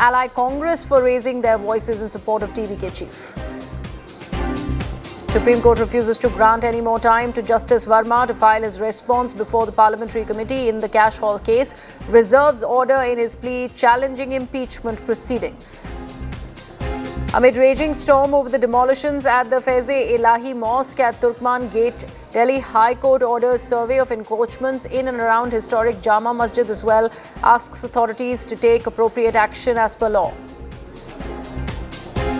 ally Congress for raising their voices in support of TVK chief. Supreme Court refuses to grant any more time to Justice Verma to file his response before the Parliamentary Committee in the Cash Hall case. Reserves order in his plea challenging impeachment proceedings. Amid raging storm over the demolitions at the Faiz-e-Ilahi Mosque at Turkman Gate, Delhi High Court orders survey of encroachments in and around historic Jama Masjid as well, asks authorities to take appropriate action as per law.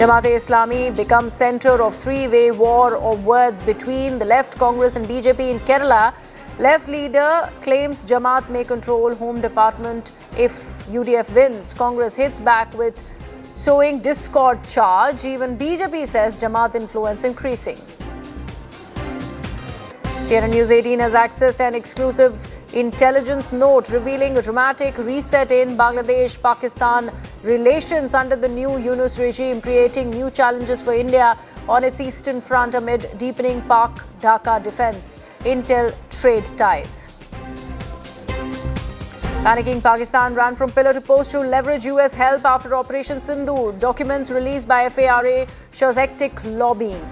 Jamaat-e-Islami becomes centre of three-way war of words between the left, Congress and BJP in Kerala. Left leader claims Jamaat may control Home Department if UDF wins. Congress hits back with sowing discord charge. Even BJP says Jamaat influence increasing. CNN News 18 has accessed an exclusive intelligence note revealing a dramatic reset in Bangladesh-Pakistan relations under the new Yunus regime, creating new challenges for India on its eastern front amid deepening Pak-Dhaka defence, intel trade ties. Panicking Pakistan ran from pillar to post to leverage US help after Operation Sindoor. Documents released by FARA shows hectic lobbying.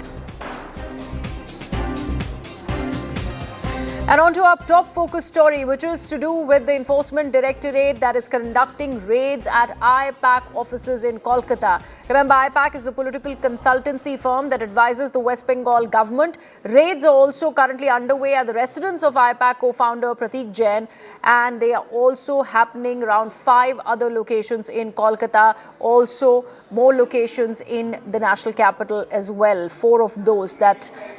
And on to our top focus story, which is to do with the Enforcement Directorate that is conducting raids at IPAC offices in Kolkata. Remember, IPAC is the political consultancy firm that advises the West Bengal government. Raids are also currently underway at the residence of IPAC co-founder Pratik Jain, and they are also happening around 5 other locations in Kolkata, also more locations in the national capital as well, 4 of those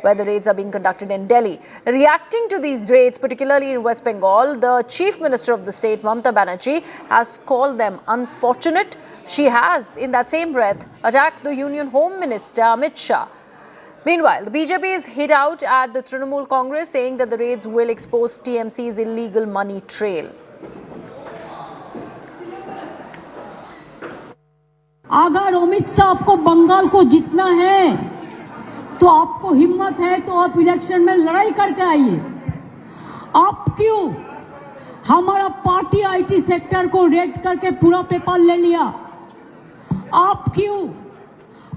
where the raids are being conducted in Delhi. Reacting to these raids, particularly in West Bengal, the Chief Minister of the state, Mamata Banerjee, has called them unfortunate. She has, in that same breath, attacked the Union Home Minister, Amit Shah. Meanwhile, the BJP is hit out at the Trinamool Congress, saying that the raids will expose TMC's illegal money trail. अगर अमित शाह को बंगाल को जीतना है तो आपको हिम्मत है तो आप इलेक्शन में लड़ाई करके आइए। आप क्यों हमारा पार्टी आईटी सेक्टर को रेड करके पूरा पेपर ले लिया? आप क्यों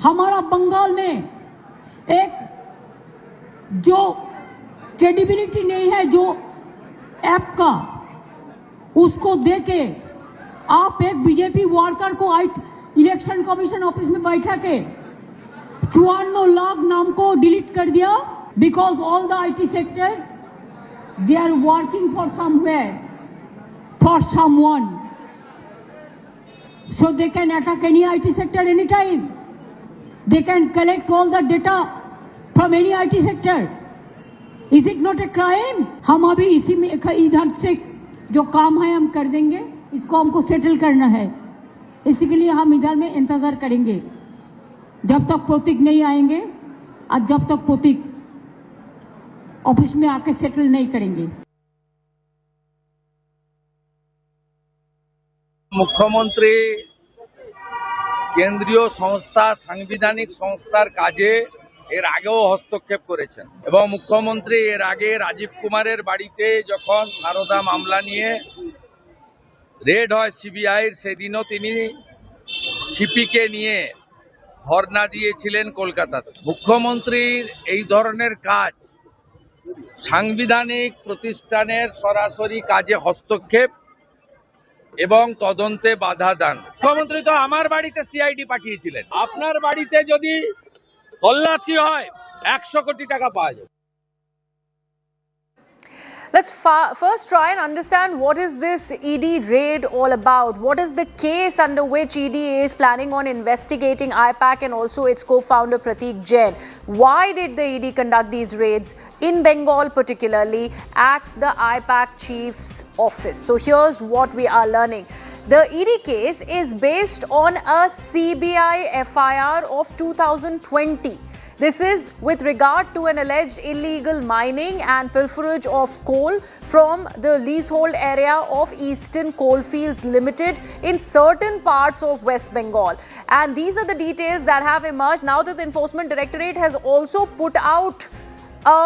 हमारा बंगाल में एक जो क्रेडिबिलिटी नहीं है जो ऐप का उसको देके आप एक बीजेपी वर्कर को इलेक्शन कमीशन ऑफिस में बैठा के 54 लाख नाम को डिलीट कर दिया because all the IT sector they are working for somewhere for someone so they can attack any IT sector anytime. They can collect all the data from any IT sector. Is it not a crime? हम अभी इसी में इधर से जो काम है हम कर देंगे, इसको हमको सेटल करना है, इसी के लिए हम इधर में इंतजार करेंगे जब तक प्रतीक नहीं आएंगे और जब तक प्रतीक ऑफिस में आके सेटल नहीं करेंगे। মুখ্যমন্ত্রী কেন্দ্রীয় সংস্থা সাংবিধানিক সংস্থার কাজে এর আগেও হস্তক্ষেপ করেছেন এবং মুখ্যমন্ত্রী এর আগে রাজীব কুমারের বাড়িতে যখন সারদা মামলা নিয়ে রেড হয় সিবিআইর সেদিনও তিনি সিপিকে নিয়ে ধর্ণা দিয়েছিলেন কলকাতাতে। মুখ্যমন্ত্রীর এই ধরনের কাজ সাংবিধানিক প্রতিষ্ঠানের সরাসরি কাজে হস্তক্ষেপ এবং তদন্তে বাধা দান। মুখ্যমন্ত্রী তো আমার বাড়িতে সিআইডি পাঠিয়েছিলেন, আপনার বাড়িতে যদি তল্লাশি হয় 100 কোটি টাকা পাওয়া যাবে। Let's first try and understand what is this ED raid all about. What is the case under which ED is planning on investigating IPAC and also its co-founder Pratik Jain? Why did the ED conduct these raids in Bengal, particularly at the IPAC chief's office? So here's what we are learning. The ED case is based on a CBI FIR of 2020. This is with regard to an alleged illegal mining and pilferage of coal from the leasehold area of Eastern Coalfields Limited in certain parts of West Bengal. And these are the details that have emerged now that the Enforcement Directorate has also put out a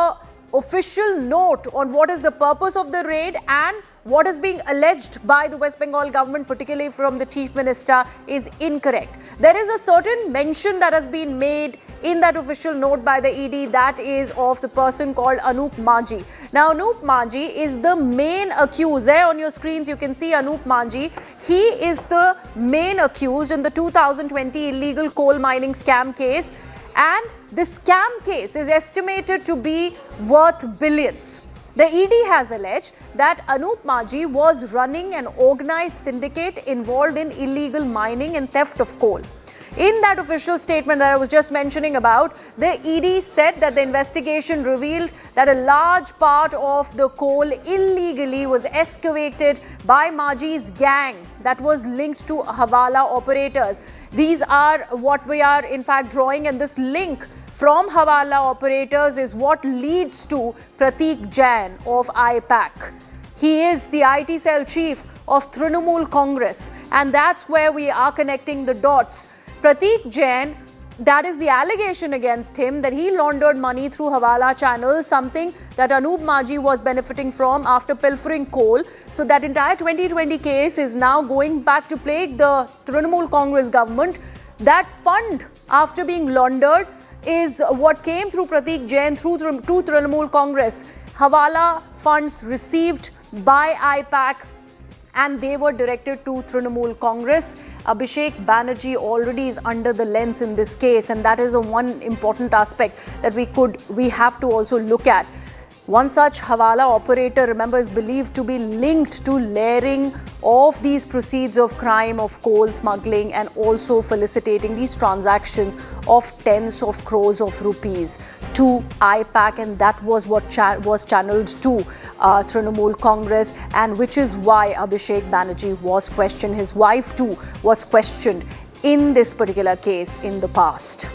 official note on what is the purpose of the raid and what is being alleged by the West Bengal government, particularly from the Chief Minister, is incorrect. There is a certain mention that has been made in that official note by the ED, that is of the person called Anup Manji. Now, Anup Manji is the main accused. There on your screens, you can see Anup Manji. He is the main accused in the 2020 illegal coal mining scam case. And the scam case is estimated to be worth billions. The ED has alleged that Anup Manji was running an organized syndicate involved in illegal mining and theft of coal. In that official statement that I was just mentioning about, the ED said that the investigation revealed that a large part of the coal illegally was excavated by Manji's gang that was linked to Hawala operators. These are what we are in fact drawing, and this link from Hawala operators is what leads to Pratik Jain of IPAC. He is the IT cell chief of Trinamool Congress, and that's where we are connecting the dots. Pratik Jain, that is the allegation against him, that he laundered money through Hawala channels, something that Anup Manji was benefiting from after pilfering coal. So that entire 2020 case is now going back to plague the Trinamool Congress government. That fund, after being laundered, is what came through Pratik Jain through to Trinamool Congress. Hawala funds received by IPAC, and they were directed to Trinamool Congress. Abhishek Banerjee already is under the lens in this case, and that is a one important aspect that we have to also look at. One such Hawala operator, remember, is believed to be linked to layering of these proceeds of crime of coal smuggling and also facilitating these transactions of tens of crores of rupees to IPAC, and that was what was channeled to Trinamool Congress, and which is why Abhishek Banerjee was questioned. His wife too was questioned in this particular case in the past.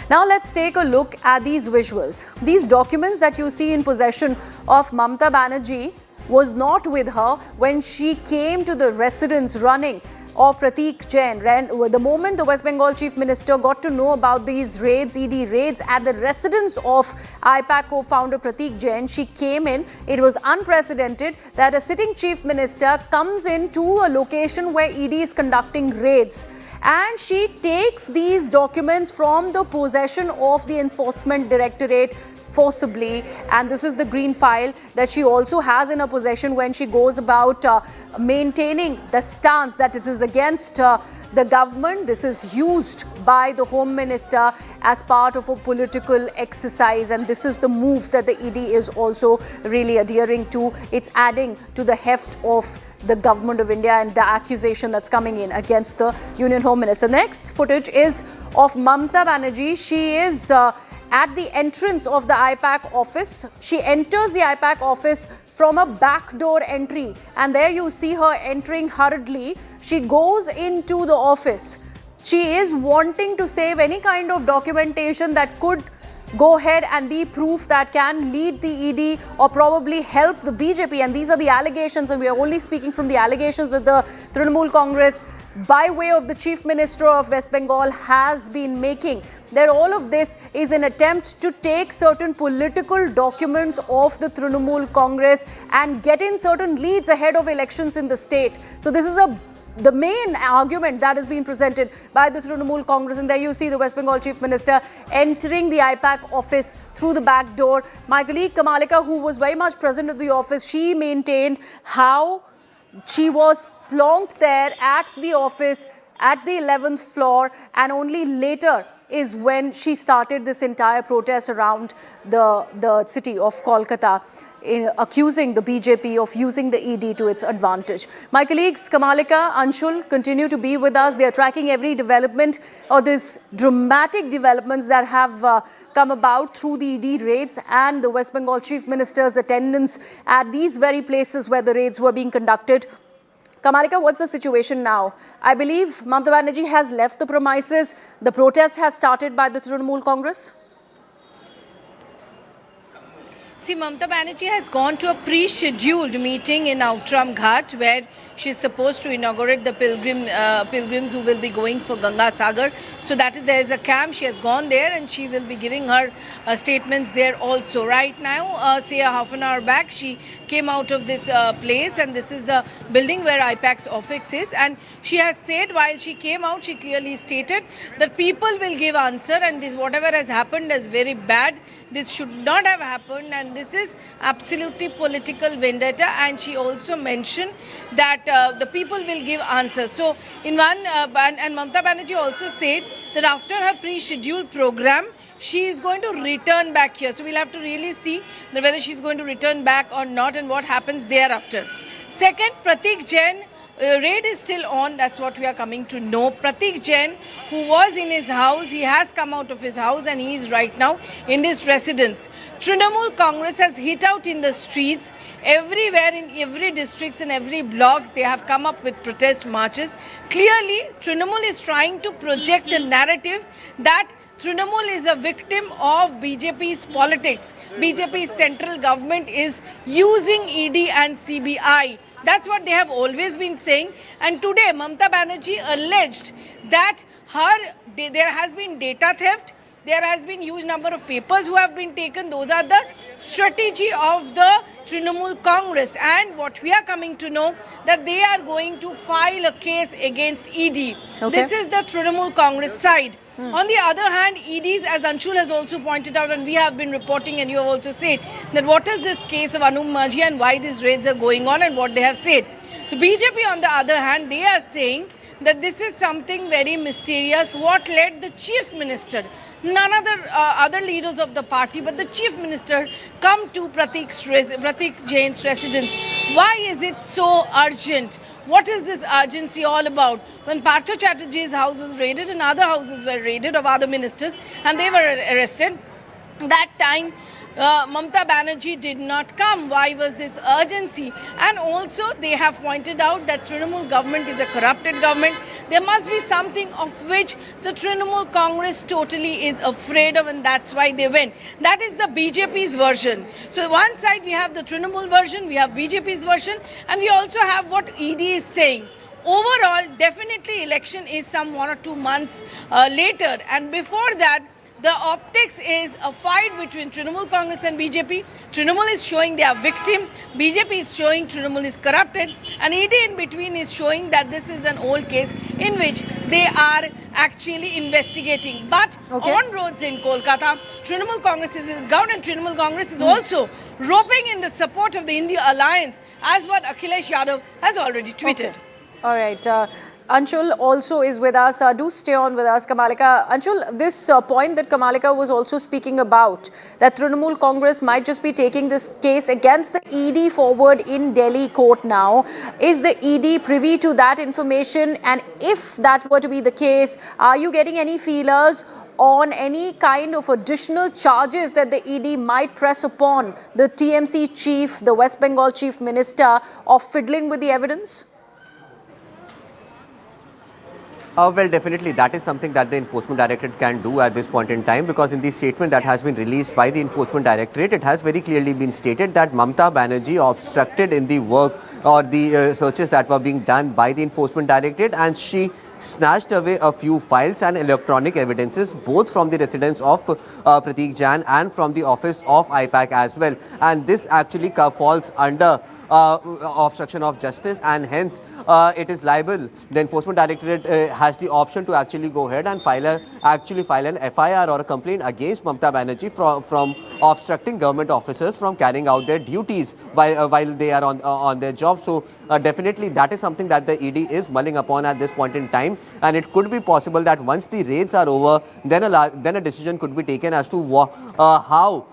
Now let's take a look at these visuals. These documents that you see in possession of Mamata Banerjee was not with her when she came to the residence running of Pratik Jain. The moment the West Bengal Chief Minister got to know about these raids, ED raids at the residence of IPAC co-founder Pratik Jain, she came in. It was unprecedented that a sitting Chief Minister comes into a location where ED is conducting raids. And she takes these documents from the possession of the Enforcement Directorate forcibly. And this is the green file that she also has in her possession when she goes about maintaining the stance that it is against the government. This is used by the Home Minister as part of a political exercise, and this is the move that the ED is also really adhering to. It's adding to the heft of the government of India and the accusation that's coming in against the Union Home Minister. Next footage is of Mamata Banerjee. She is at the entrance of the IPAC office. She enters the IPAC office from a backdoor entry, and there you see her entering hurriedly. She goes into the office. She is wanting to save any kind of documentation that could go ahead and be proof that can lead the ED or probably help the BJP. And these are the allegations, and we are only speaking from the allegations that the Trinamool Congress, by way of the Chief Minister of West Bengal, has been making. That all of this is an attempt to take certain political documents of the Trinamool Congress and get in certain leads ahead of elections in the state. So this is the main argument that has been presented by the Trinamool Congress. And there you see the West Bengal Chief Minister entering the IPAC office through the back door. My colleague Kamalika, who was very much present at the office, she maintained how she was plonked there at the office at the 11th floor, and only later is when she started this entire protest around the city of Kolkata, accusing the BJP of using the ED to its advantage. My colleagues Kamalika, Anshul continue to be with us. They are tracking every development or these dramatic developments that have come about through the ED raids and the West Bengal Chief Minister's attendance at these very places where the raids were being conducted. Kamalika, what's the situation now? I believe Mamata Banerjee has left the premises. The protest has started by the Trinamool Congress. See, Mamata Banerjee has gone to a pre-scheduled meeting in Outram Ghat where she's supposed to inaugurate the pilgrims who will be going for Ganga Sagar. So that is, there is a camp. She has gone there and she will be giving her statements there also. Right now, say a half an hour back, she came out of this place, and this is the building where IPAC's office is. And she has said, while she came out, she clearly stated that people will give answer, and this whatever has happened is very bad. This should not have happened, and this is absolutely political vendetta. And she also mentioned that the people will give answers. So in one, and Mamata Banerjee also said that after her pre-scheduled program, she is going to return back here. So we'll have to really see that whether she's going to return back or not and what happens thereafter. Second, Pratik Jain. Raid is still on, that's what we are coming to know. Pratik Jain, who was in his house, he has come out of his house and he is right now in his residence. Trinamool Congress has hit out in the streets. Everywhere, in every districts and every blocks, they have come up with protest marches. Clearly, Trinamool is trying to project a narrative that Trinamool is a victim of BJP's politics. BJP's central government is using ED and CBI. That's what they have always been saying. And today, Mamata Banerjee alleged that there has been data theft, there has been huge number of papers who have been taken. Those are the strategy of the Trinamool Congress. And what we are coming to know, that they are going to file a case against ED. Okay. This is the Trinamool Congress side. On the other hand, EDs, as Anshul has also pointed out, and we have been reporting, and you have also said, that what is this case of Anup Majhi and why these raids are going on and what they have said. The BJP, on the other hand, they are saying that this is something very mysterious. What led the chief minister, none other leaders of the party, but the chief minister come to Pratik Jain's residence? Why is it so urgent? What is this urgency all about? When Partho Chatterjee's house was raided and other houses were raided of other ministers and they were arrested, that time Mamata Banerjee did not come. Why was this urgency? And also they have pointed out that Trinamool government is a corrupted government. There must be something of which the Trinamool Congress totally is afraid of, and that's why they went. That is the BJP's version. So one side we have the Trinamool version, we have BJP's version, and we also have what ED is saying. Overall, definitely election is some 1 or 2 months later, and before that, the optics is a fight between Trinamool Congress and BJP. Trinamool is showing they are victim. BJP is showing Trinamool is corrupted. And ED in between is showing that this is an old case in which they are actually investigating. But on roads in Kolkata, Trinamool Congress is in ground, and Trinamool Congress is also roping in the support of the India Alliance, as what Akhilesh Yadav has already tweeted. Okay. All right. Anshul also is with us. Do stay on with us, Kamalika. Anshul, this point that Kamalika was also speaking about, that Trinamool Congress might just be taking this case against the ED forward in Delhi court now. Is the ED privy to that information? And if that were to be the case, are you getting any feelers on any kind of additional charges that the ED might press upon the TMC chief, the West Bengal chief minister, of fiddling with the evidence? Well, definitely that is something that the Enforcement Directorate can do at this point in time, because in the statement that has been released by the Enforcement Directorate, it has very clearly been stated that Mamata Banerjee obstructed in the work or the searches that were being done by the Enforcement Directorate, and she snatched away a few files and electronic evidences, both from the residence of Pratik Jain and from the office of IPAC as well. And this actually falls under obstruction of justice, and hence it is liable. The Enforcement Directorate has the option to actually go ahead and file an FIR or a complaint against Mamata Banerjee from obstructing government officers from carrying out their duties while they are on their job. So definitely that is something that the ED is mulling upon at this point in time, and it could be possible that once the raids are over, then a decision could be taken as to how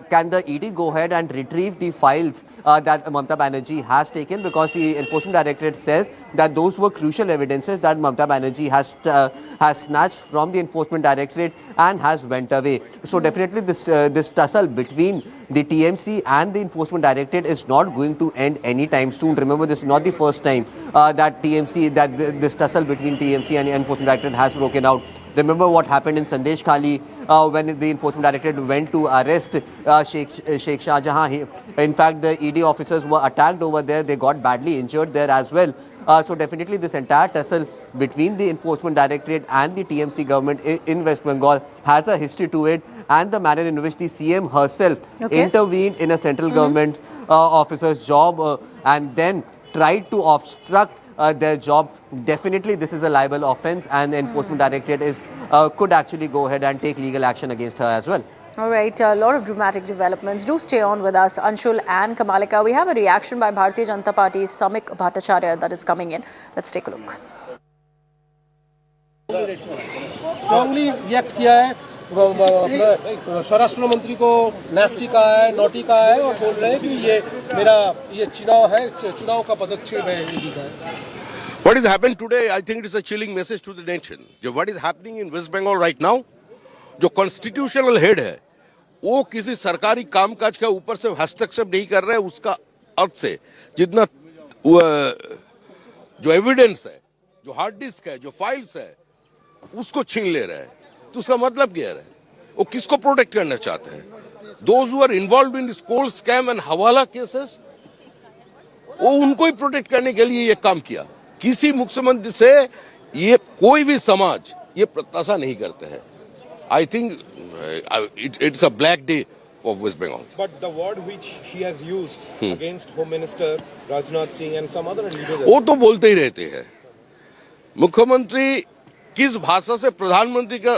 can the ED go ahead and retrieve the files that Mamata Banerjee has taken, because the Enforcement Directorate says that those were crucial evidences that Mamata Banerjee has snatched from the Enforcement Directorate and has went away. So definitely this tussle between the TMC and the Enforcement Directorate is not going to end anytime soon. Remember, this is not the first time that this tussle between TMC and the Enforcement Directorate has broken out. Remember what happened in Sandesh Khali when the Enforcement Directorate went to arrest Sheikh Shah Jahan. In fact, the ED officers were attacked over there. They got badly injured there as well. So definitely this entire tussle between the Enforcement Directorate and the TMC government in West Bengal has a history to it, and the manner in which the CM herself intervened in a central government officer's job and then tried to obstruct their job. Definitely this is a liable offence, and the Enforcement Directorate could actually go ahead and take legal action against her as well. All right, a lot of dramatic developments. Do stay on with us, Anshul and Kamalika. We have a reaction by Bharatiya Janata Party's Samik Bhattacharya that is coming in. Let's take a look. Strongly react किया है, स्वराष्ट्र मंत्री को नेस्टी कहा है, naughty कहा है और बोल रहे हैं कि ये चुनाव है, चुनाव का पदक्षेप है ईडी का. What is happening today, I think it is a chilling message to the nation. What is happening in West Bengal right now, जो कॉन्स्टिट्यूशनल हेड है वो किसी सरकारी कामकाज के ऊपर से हस्तक्षेप नहीं कर रहे, उसका अर्थ से जितना जो एविडेंस है, जो हार्ड डिस्क है, जो फाइल्स है, उसको छीन ले रहे हैं. तो उसका मतलब क्या है, वो किसको प्रोटेक्ट करना चाहते हैं? Those who are involved in this coal scam and hawala cases, वो उनको ही प्रोटेक्ट करने के लिए ये काम किया. किसी मुख्यमंत्री से ये कोई भी समाज ये प्रत्याशा नहीं करते हैं. I think it's a black day for West Bengal. But the word which she has used against Home Minister Rajnath Singh and some other leaders, वो तो बोलते ही रहते हैं. मुख्यमंत्री किस भाषा से प्रधानमंत्री का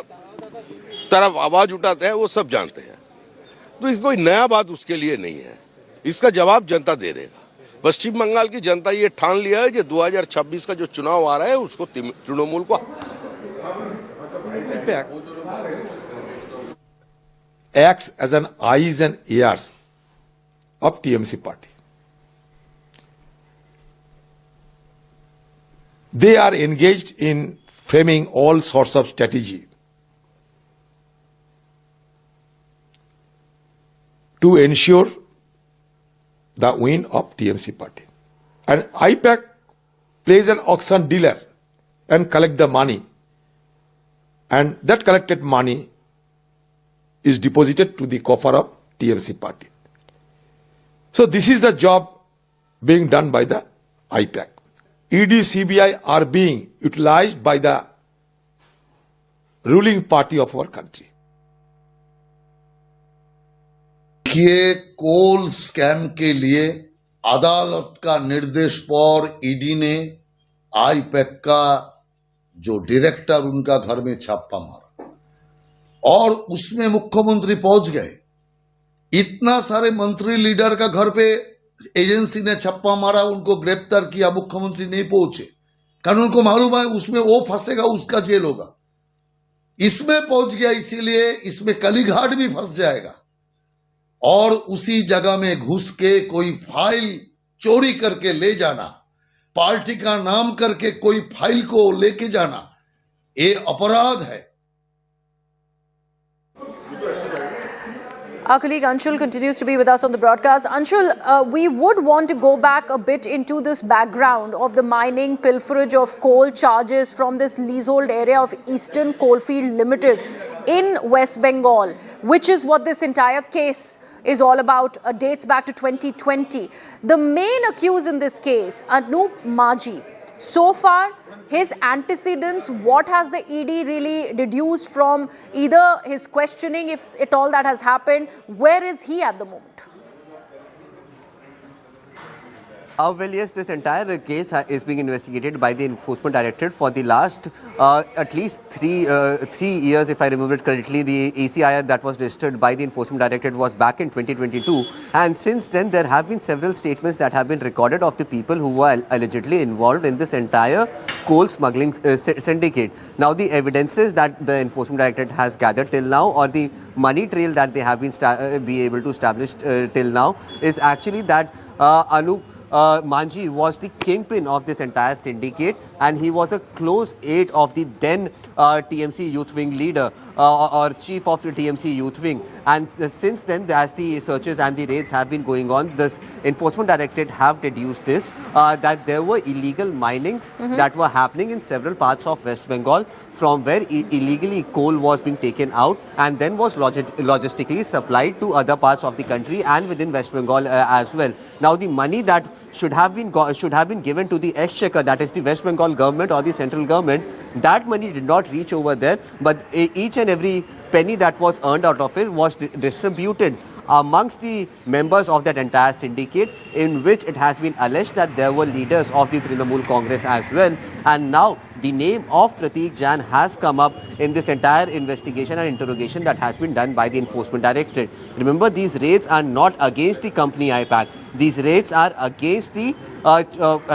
तरफ आवाज उठाते हैं वो सब जानते हैं. तो इस कोई नया बात उसके लिए नहीं है. इसका जवाब जनता दे देगा. पश्चिम बंगाल की जनता ये ठान लिया है कि 2026 का जो चुनाव आ रहा है उसको तृणमूल को acts as an eyes and ears of TMC party. They are engaged in framing all sorts of strategy to ensure the win of TMC party. And IPAC plays an auction dealer and collect the money, and that collected money is deposited to the coffer of TMC party. So this is the job being done by the IPAC. ED, CBI are being utilized by the ruling party of our country. देखिए, कोल scam के लिए अदालत का निर्देश पर ED ने IUPAC का जो डायरेक्टर उनका घर में छापा मारा और उसमें मुख्यमंत्री पहुंच गए. इतना सारे मंत्री लीडर का घर पे एजेंसी ने छापा मारा, उनको गिरफ्तार किया, मुख्यमंत्री नहीं पहुंचे कारण उनको मालूम है उसमें वो फंसेगा, उसका जेल होगा. इसमें पहुंच गया, इसीलिए इसमें कलीघाट भी फंस जाएगा. और उसी जगह में घुस के कोई फाइल चोरी करके ले जाना, पार्टी का नाम करके कोई फाइल को लेके जाना, ये अपराध है. Our colleague Anshul continues to be with us on the broadcast. Anshul, we would want to go back a bit into this background of the mining, pilferage of coal charges from this leasehold area of Eastern Coalfield Limited in West Bengal, which is what this entire case is all about, dates back to 2020. The main accused in this case, Anup Maji, so far, his antecedents, what has the ED really deduced from either his questioning, if at all that has happened, where is he at the moment? Well, yes, this entire case is being investigated by the Enforcement Directorate for the last at least three years, if I remember it correctly. The ECIR that was registered by the Enforcement Directorate was back in 2022. And since then, there have been several statements that have been recorded of the people who were allegedly involved in this entire coal smuggling syndicate. Now, the evidences that the Enforcement Directorate has gathered till now, or the money trail that they have been be able to establish till now, is actually that Anup Manji was the kingpin of this entire syndicate, and he was a close aide of the then TMC Youth Wing leader or chief of the TMC Youth Wing. And since then, as the searches and the raids have been going on, the Enforcement Directorate have deduced this, that there were illegal minings that were happening in several parts of West Bengal, from where illegally coal was being taken out and then was logistically supplied to other parts of the country and within West Bengal as well. Now, the money that should have been given to the exchequer, that is the West Bengal government or the central government, that money did not reach over there, but each and every penny that was earned out of it was distributed amongst the members of that entire syndicate, in which it has been alleged that there were leaders of the Trinamool Congress as well. And now the name of Prateek Jain has come up in this entire investigation and interrogation that has been done by the Enforcement Directorate. Remember, these raids are not against the company IPAC. These raids are against the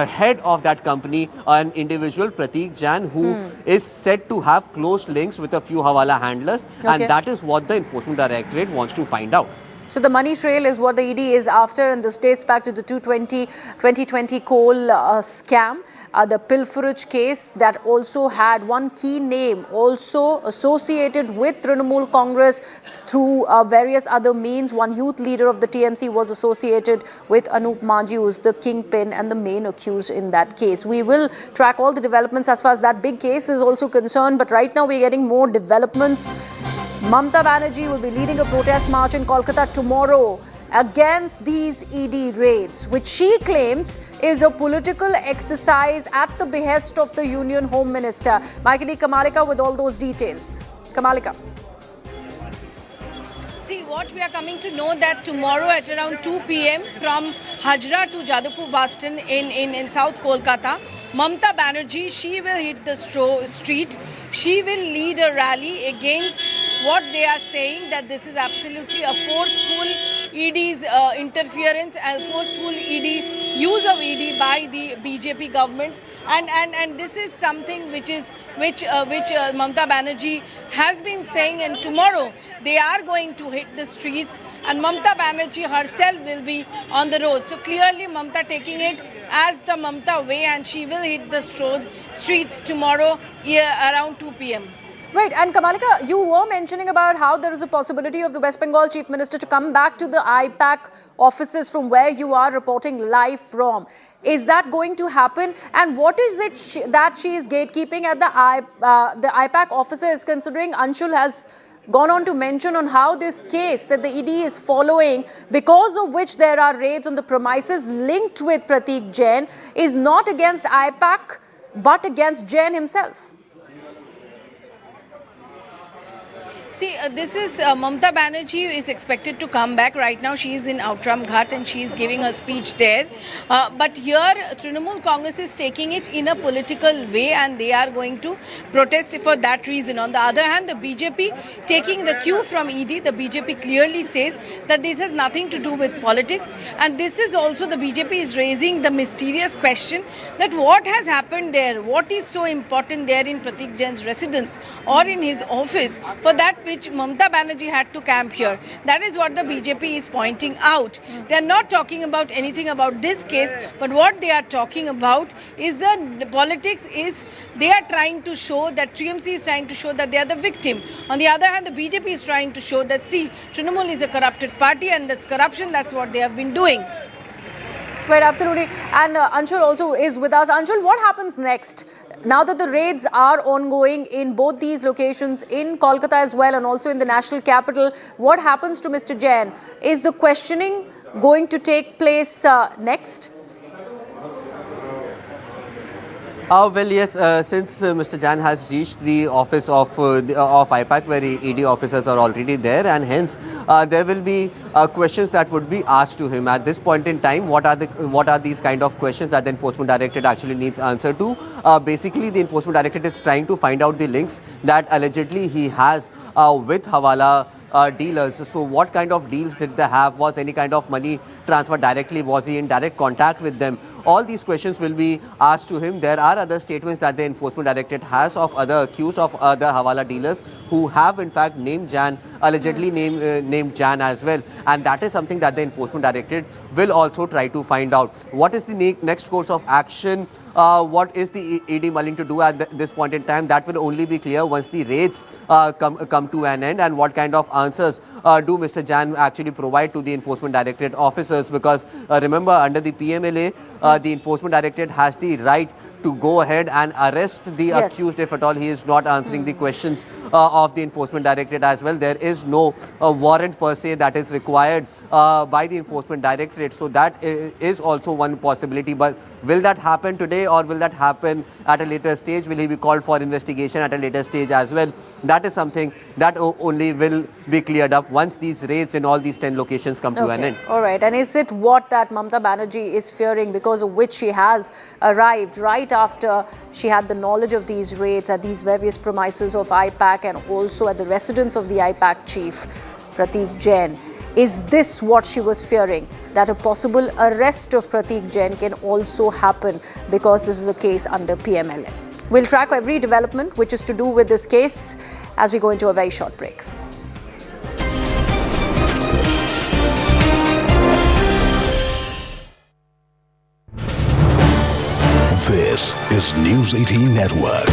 head of that company, an individual, Prateek Jain, who is said to have close links with a few Hawala handlers. And that is what the Enforcement Directorate wants to find out. So the money trail is what the ED is after, and this dates back to the 2020 coal scam, the pilferage case that also had one key name also associated with Trinamool Congress through various other means. One youth leader of the TMC was associated with Anup Manji, who is the kingpin and the main accused in that case. We will track all the developments as far as that big case is also concerned, but right now we're getting more developments. Mamata Banerjee will be leading a protest march in Kolkata tomorrow against these ED raids, which she claims is a political exercise at the behest of the Union Home Minister. My colleague Kamalika with all those details. Kamalika. See, what we are coming to know that tomorrow at around 2 p.m. from Hajra to Jadavpur bus stand in South Kolkata, Mamata Banerjee, she will hit the street. She will lead a rally against what they are saying, that this is absolutely a forceful ED's interference and forceful ED use of ED by the BJP government, and this is something which Mamata Banerjee has been saying, and tomorrow they are going to hit the streets and Mamata Banerjee herself will be on the road. So clearly Mamata taking it as the Mamata way, and she will hit the streets tomorrow around 2 p.m. Right, and Kamalika, you were mentioning about how there is a possibility of the West Bengal Chief Minister to come back to the IPAC offices from where you are reporting live from. Is that going to happen? And what is it that she is gatekeeping at the IPAC offices, considering Anshul has gone on to mention on how this case that the ED is following, because of which there are raids on the premises linked with Prateek Jain, is not against IPAC but against Jain himself? See, this is Mamata Banerjee is expected to come back. Right now she is in Outram Ghat and she is giving her speech there. But here Trinamool Congress is taking it in a political way and they are going to protest for that reason. On the other hand, the BJP taking the cue from ED, the BJP clearly says that this has nothing to do with politics, and this is also the BJP is raising the mysterious question that what has happened there, what is so important there in Prateek Jain's residence or in his office for that which Mamata Banerjee had to camp here. That is what the BJP is pointing out. They are not talking about anything about this case, but what they are talking about is the politics is they are trying to show that TMC is trying to show that they are the victim. On the other hand, the BJP is trying to show that, see, Trinamool is a corrupted party and that's corruption, that's what they have been doing. Right, absolutely. And Anshul also is with us. Anshul, what happens next? Now that the raids are ongoing in both these locations, in Kolkata as well and also in the national capital, what happens to Mr. Jain? Is the questioning going to take place next? Well, yes, since Mr. Jain has reached the office of IPAC, where ED officers are already there, and hence there will be questions that would be asked to him. At this point in time, what are these kind of questions that the Enforcement Directorate actually needs answer to? Basically, the Enforcement Directorate is trying to find out the links that allegedly he has with Hawala dealers. So what kind of deals did they have? Was any kind of money transfer directly? Was he in direct contact with them? All these questions will be asked to him. There are other statements that the Enforcement Directorate has of other accused of other Hawala dealers who have in fact named Jan, allegedly named Jan as well. And that is something that the Enforcement Directorate will also try to find out. What is the next course of action? What is the ED willing to do at this point in time? That will only be clear once the raids come to an end, and what kind of answers do Mr. Jan actually provide to the Enforcement Directorate officers, because remember, under the PMLA, the Enforcement Directorate has the right to go ahead and arrest the accused if at all he is not answering the questions of the Enforcement Directorate as well. There is no warrant per se that is required by the Enforcement Directorate. So that is also one possibility. But will that happen today, or will that happen at a later stage? Will he be called for investigation at a later stage as well? That is something that only will be cleared up once these raids in all these 10 locations come to an end. All right. And is it what that Mamata Banerjee is fearing, because of which she has arrived right after she had the knowledge of these raids at these various premises of IPAC and also at the residence of the IPAC chief, Prateek Jain? Is this what she was fearing? That a possible arrest of Prateek Jain can also happen because this is a case under PMLA. We'll track every development which is to do with this case as we go into a very short break. This is News 18 Network.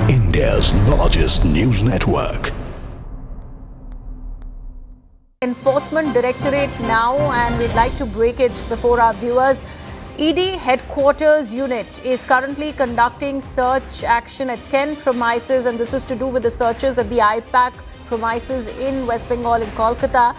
India's largest news network. Enforcement Directorate now, and we'd like to break it before our viewers. ED Headquarters Unit is currently conducting search action at 10 premises, and this is to do with the searches at the IPAC premises in West Bengal in Kolkata.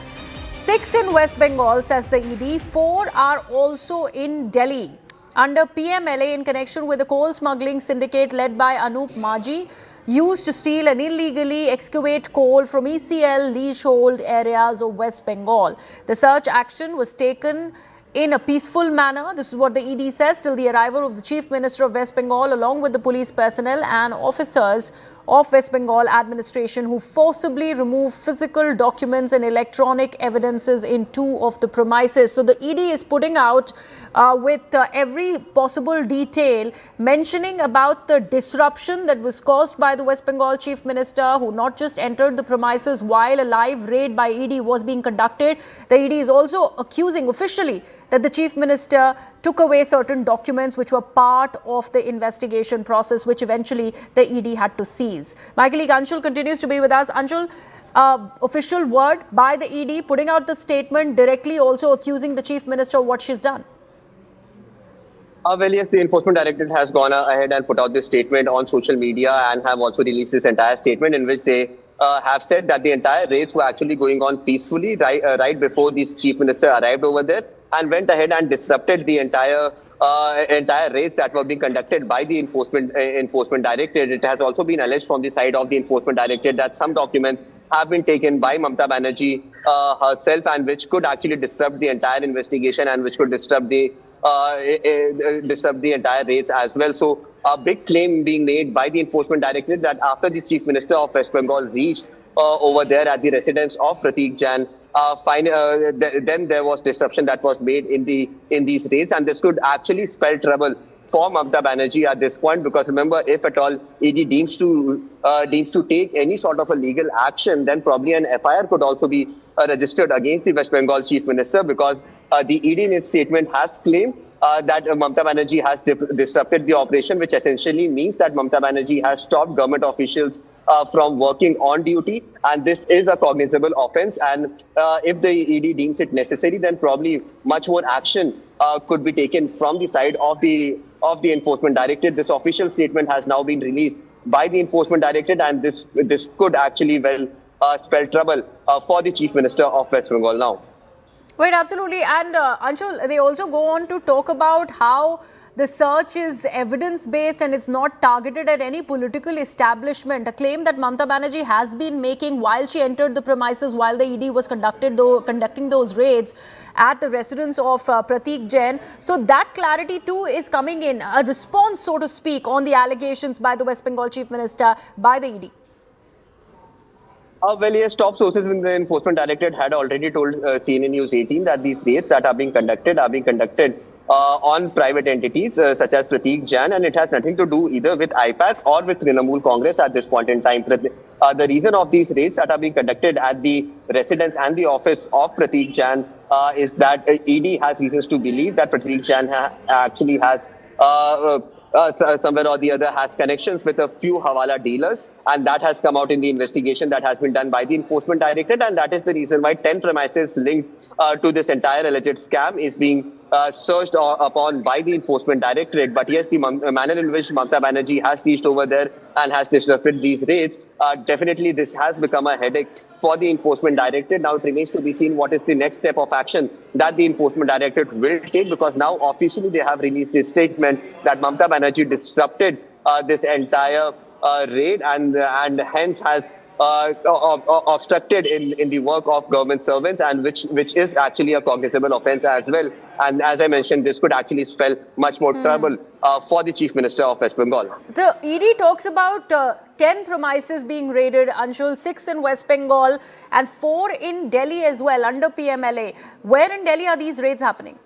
6 in West Bengal, says the ED. 4 are also in Delhi under PMLA in connection with the coal smuggling syndicate led by Anup Maji, used to steal and illegally excavate coal from ECL leasehold areas of West Bengal. The search action was taken in a peaceful manner. This is what the ED says, till the arrival of the Chief Minister of West Bengal along with the police personnel and officers of West Bengal administration, who forcibly removed physical documents and electronic evidences in 2 of the premises. So the ED is putting out with every possible detail, mentioning about the disruption that was caused by the West Bengal Chief Minister, who not just entered the premises while a live raid by ED was being conducted. The ED is also accusing officially that the Chief Minister took away certain documents which were part of the investigation process, which eventually the ED had to seize. My colleague Anshul continues to be with us. Anshul, official word by the ED putting out the statement directly also accusing the Chief Minister of what she's done. Well, yes, the Enforcement Directorate has gone ahead and put out this statement on social media and have also released this entire statement in which they have said that the entire raids were actually going on peacefully right before the Chief Minister arrived over there, and went ahead and disrupted the entire raids that were being conducted by the Enforcement Directorate. It has also been alleged from the side of the Enforcement Directorate that some documents have been taken by Mamata Banerjee herself, and which could actually disrupt the entire investigation and which could disrupt the entire raids as well. So a big claim being made by the Enforcement Directorate that after the Chief Minister of West Bengal reached over there at the residence of Prateek Jain, then there was disruption that was made in these raids, and this could actually spell trouble for Mamata Banerjee at this point, because remember, if at all ED deems to take any sort of a legal action, then probably an FIR could also be registered against the West Bengal Chief Minister, because the ED in its statement has claimed that Mamata Banerjee has disrupted the operation, which essentially means that Mamata Banerjee has stopped government officials from working on duty, and this is a cognizable offence. And if the ED deems it necessary, then probably much more action could be taken from the side of the Enforcement Directorate. This official statement has now been released by the Enforcement Directorate, and this could actually spell trouble for the Chief Minister of West Bengal now. Right, absolutely. And Anshul, they also go on to talk about how the search is evidence-based and it's not targeted at any political establishment, a claim that Mamata Banerjee has been making while she entered the premises, while the ED was conducting those raids at the residence of Prateek Jain. So that clarity too is coming in, a response, so to speak, on the allegations by the West Bengal Chief Minister, by the ED. Well, yes, top sources in the Enforcement Directorate had already told CNN News 18 that these raids that are being conducted on private entities such as Prateek Jain, and it has nothing to do either with IPAC or with Trinamool Congress at this point in time. The reason of these raids that are being conducted at the residence and the office of Prateek Jain is that ED has reasons to believe that Prateek Jain actually has somewhere or the other has connections with a few Hawala dealers, and that has come out in the investigation that has been done by the Enforcement Directorate, and that is the reason why 10 premises linked to this entire alleged scam is being searched upon by the Enforcement Directorate. But yes, the manner in which Mamata Banerjee has reached over there and has disrupted these raids, definitely this has become a headache for the Enforcement Directorate. Now it remains to be seen what is the next step of action that the Enforcement Directorate will take, because now officially they have released a statement that Mamata Banerjee disrupted this entire raid and hence has obstructed in the work of government servants, and which is actually a cognizable offence as well. And as I mentioned, this could actually spell much more trouble for the Chief Minister of West Bengal. The ED talks about 10 premises being raided, Anshul, 6 in West Bengal and 4 in Delhi as well under PMLA. Where in Delhi are these raids happening?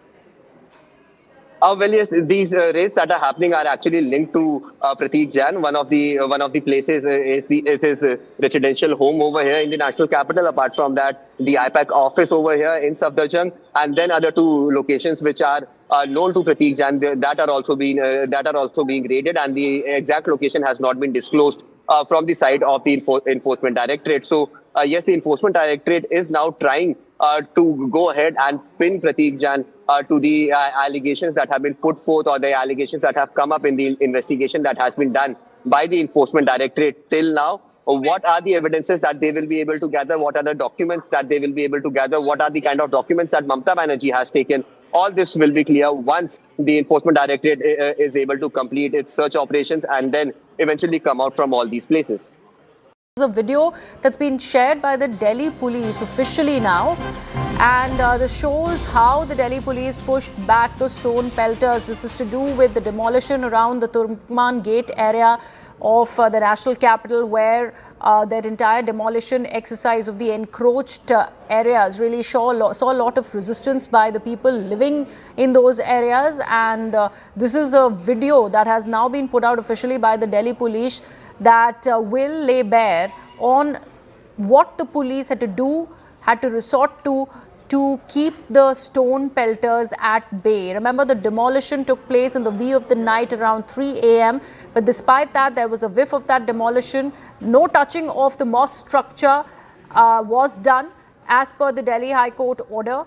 Well, yes, these raids that are happening are actually linked to Prateek Jain. One of the places is his residential home over here in the national capital. Apart from that, the IPAC office over here in Safdarjung, and then other 2 locations which are known to Prateek Jain that are also being raided, and the exact location has not been disclosed from the side of the Enforcement Directorate. So yes, the Enforcement Directorate is now trying to go ahead and pin Prateek Jain to the allegations that have been put forth, or the allegations that have come up in the investigation that has been done by the Enforcement Directorate till now. What are the evidences that they will be able to gather? What are the documents that they will be able to gather? What are the kind of documents that Mamata Banerjee has taken? All this will be clear once the Enforcement Directorate is able to complete its search operations and then eventually come out from all these places. There's a video that's been shared by the Delhi police officially now, and this shows how the Delhi police pushed back the stone pelters. This is to do with the demolition around the Turkman Gate area of the national capital, where that entire demolition exercise of the encroached areas really saw a lot of resistance by the people living in those areas. And this is a video that has now been put out officially by the Delhi police that will lay bare on what the police had to resort to keep the stone pelters at bay. Remember, the demolition took place in the wee of the night around 3 a.m. But despite that, there was a whiff of that demolition. No touching of the mosque structure was done as per the Delhi High Court order.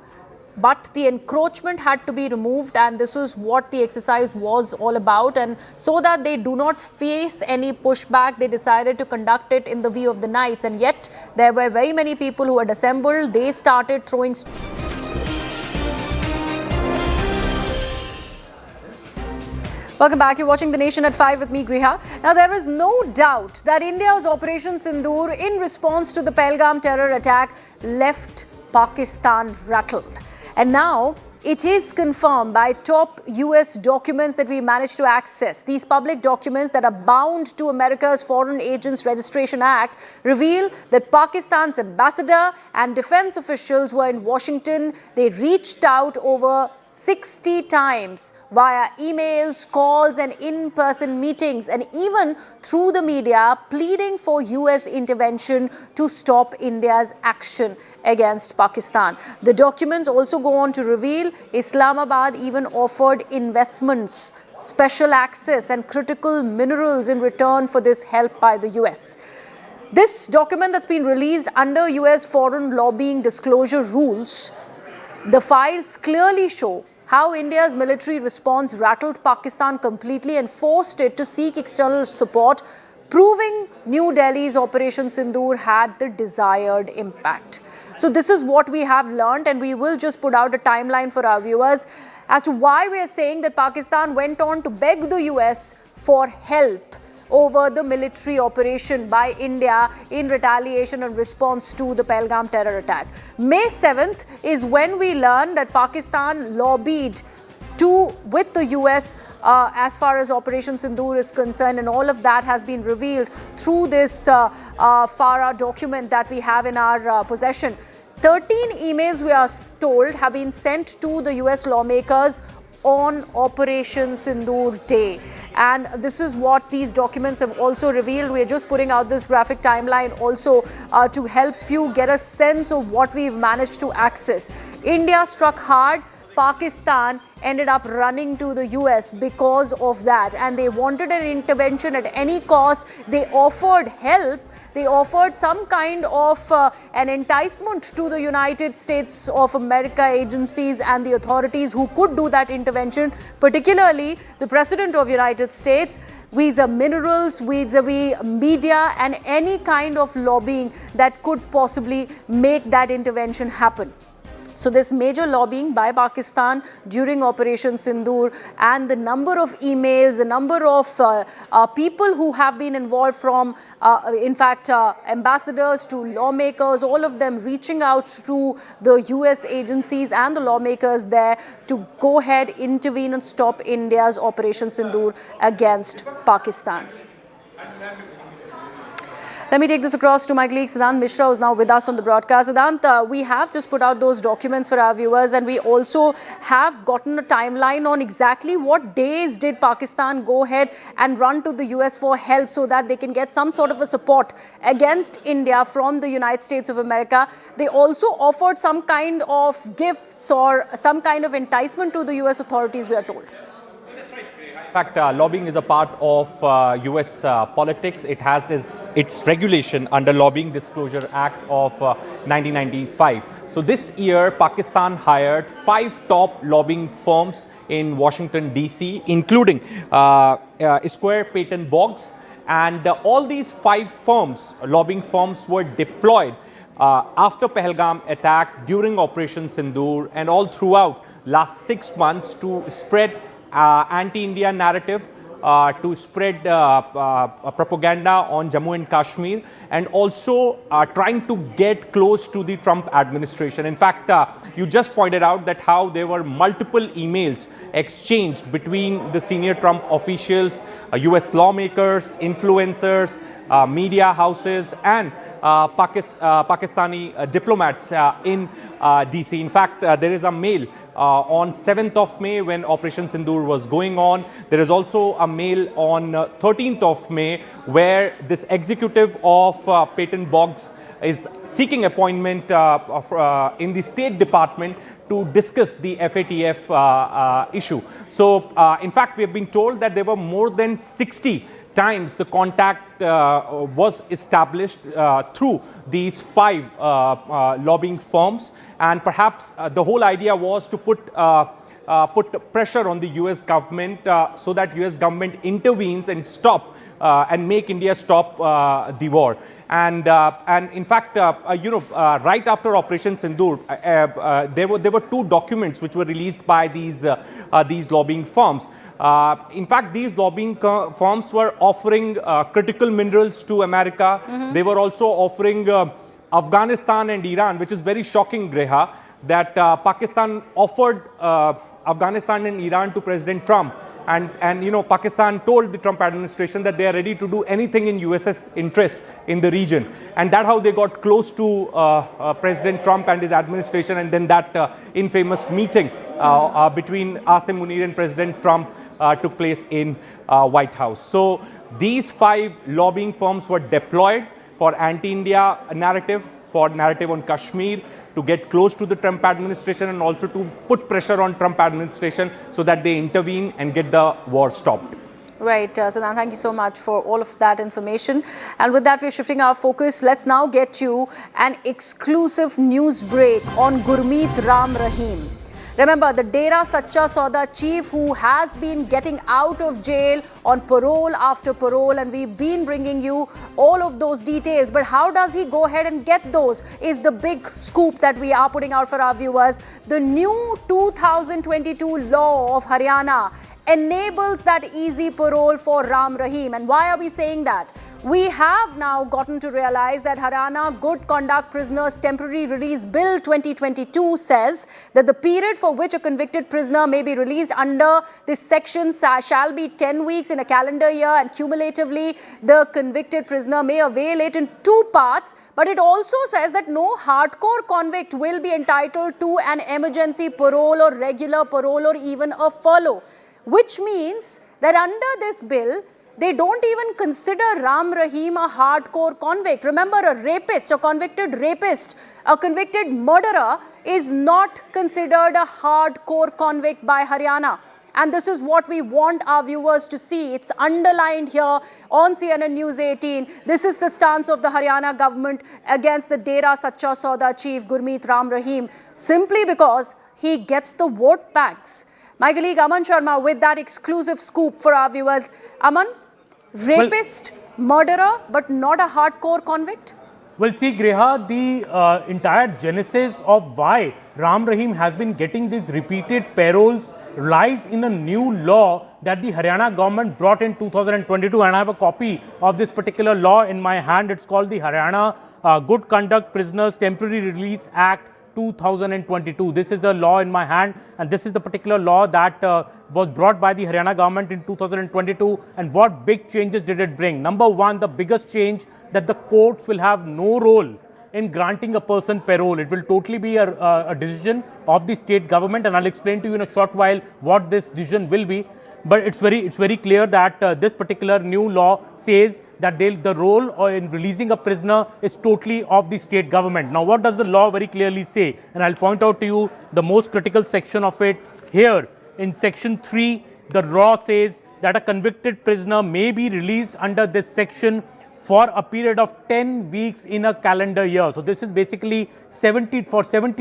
But the encroachment had to be removed, and this is what the exercise was all about. And so that they do not face any pushback, they decided to conduct it in the wee of the nights. And yet, there were very many people who had assembled. They started throwing. Welcome back. You're watching The Nation at 5 with me, Griha. Now, there is no doubt that India's Operation Sindoor, in response to the Pahalgam terror attack, left Pakistan rattled. And now it is confirmed by top US documents that we managed to access. These public documents that are bound to America's Foreign Agents Registration Act reveal that Pakistan's ambassador and defense officials were in Washington. They reached out over 60 times via emails, calls and in-person meetings, and even through the media, pleading for US intervention to stop India's action against Pakistan. The documents also go on to reveal Islamabad even offered investments, special access and critical minerals in return for this help by the US. This document that's been released under US foreign lobbying disclosure rules, the files clearly show how India's military response rattled Pakistan completely and forced it to seek external support, proving New Delhi's Operation Sindoor had the desired impact. So this is what we have learned, and we will just put out a timeline for our viewers as to why we are saying that Pakistan went on to beg the US for help over the military operation by India in retaliation and response to the Pahalgam terror attack. May 7th is when we learned that Pakistan lobbied with the US as far as Operation Sindoor is concerned, and all of that has been revealed through this FARA document that we have in our possession. 13 emails, we are told, have been sent to the US lawmakers on Operation Sindoor Day. And this is what these documents have also revealed. We are just putting out this graphic timeline also to help you get a sense of what we've managed to access. India struck hard. Pakistan ended up running to the US because of that. And they wanted an intervention at any cost. They offered help. They offered some kind of an enticement to the United States of America agencies and the authorities who could do that intervention, particularly the President of the United States, vis-a-vis minerals, vis-a-vis media, and any kind of lobbying that could possibly make that intervention happen. So this major lobbying by Pakistan during Operation Sindoor, and the number of emails, the number of people who have been involved, from in fact ambassadors to lawmakers, all of them reaching out to the US agencies and the lawmakers there to go ahead, intervene and stop India's Operation Sindoor against Pakistan. Let me take this across to my colleague Siddhant Mishra, who is now with us on the broadcast. Siddhant, we have just put out those documents for our viewers, and we also have gotten a timeline on exactly what days did Pakistan go ahead and run to the US for help so that they can get some sort of a support against India from the United States of America. They also offered some kind of gifts or some kind of enticement to the US authorities, we are told. In fact, lobbying is a part of US politics. It has its regulation under Lobbying Disclosure Act of 1995. So this year, Pakistan hired 5 top lobbying firms in Washington, D.C., including Square Peyton Boggs. And all these 5 firms, lobbying firms, were deployed after Pahalgam attack, during Operation Sindoor, and all throughout last 6 months to spread anti-India narrative, to spread propaganda on Jammu and Kashmir, and also trying to get close to the Trump administration. In fact, you just pointed out that how there were multiple emails exchanged between the senior Trump officials, US lawmakers, influencers, media houses, and Pakistani diplomats in DC. In fact, there is a mail on 7th of May when Operation Sindoor was going on. There is also a mail on 13th of May where this executive of Peyton Boggs is seeking appointment in the State Department to discuss the FATF issue. So, in fact, we have been told that there were more than 60 times the contact was established through these 5 lobbying firms, and perhaps the whole idea was to put pressure on the US government so that US government intervenes and stop and make India stop the war. And in fact, right after Operation Sindoor, there were 2 documents which were released by these lobbying firms. In fact, these lobbying firms were offering critical minerals to America. They were also offering Afghanistan and Iran, which is very shocking, Greha, that Pakistan offered Afghanistan and Iran to President Trump. And Pakistan told the Trump administration that they are ready to do anything in US's interest in the region. And that's how they got close to President Trump and his administration. And then that infamous meeting between Asim Munir and President Trump took place in White House. So these 5 lobbying firms were deployed for anti-India narrative, for narrative on Kashmir, to get close to the Trump administration, and also to put pressure on Trump administration so that they intervene and get the war stopped. Right, Siddhant, thank you so much for all of that information. And with that, we're shifting our focus. Let's now get you an exclusive news break on Gurmeet Ram Rahim. Remember, the Dera Sacha Sauda chief who has been getting out of jail on parole after parole, and we've been bringing you all of those details. But how does he go ahead and get those is the big scoop that we are putting out for our viewers. The new 2022 law of Haryana enables that easy parole for Ram Rahim. And why are we saying that? We have now gotten to realize that Haryana Good Conduct Prisoners Temporary Release Bill 2022 says that the period for which a convicted prisoner may be released under this section shall be 10 weeks in a calendar year, and cumulatively the convicted prisoner may avail it in 2 parts. But it also says that no hardcore convict will be entitled to an emergency parole or regular parole or even a furlough, which means that under this bill, they don't even consider Ram Rahim a hardcore convict. Remember, a rapist, a convicted rapist, a convicted murderer is not considered a hardcore convict by Haryana. And this is what we want our viewers to see. It's underlined here on CNN News 18. This is the stance of the Haryana government against the Dera Sacha Sauda chief Gurmeet Ram Rahim, simply because he gets the vote banks. My colleague Aman Sharma with that exclusive scoop for our viewers. Aman, rapist, murderer, but not a hardcore convict? Well, see, Griha, the entire genesis of why Ram Rahim has been getting these repeated paroles lies in a new law that the Haryana government brought in 2022, and I have a copy of this particular law in my hand. It's called the Haryana Good Conduct Prisoners Temporary Release Act 2022. This is the law in my hand, and this is the particular law that was brought by the Haryana government in 2022. And what big changes did it bring? Number one, the biggest change, that the courts will have no role in granting a person parole. It will totally be a decision of the state government, and I'll explain to you in a short while what this decision will be. But it's very clear that this particular new law says that the role in releasing a prisoner is totally of the state government. Now, what does the law very clearly say? And I'll point out to you the most critical section of it here. In section 3, the law says that a convicted prisoner may be released under this section for a period of 10 weeks in a calendar year. So this is basically 70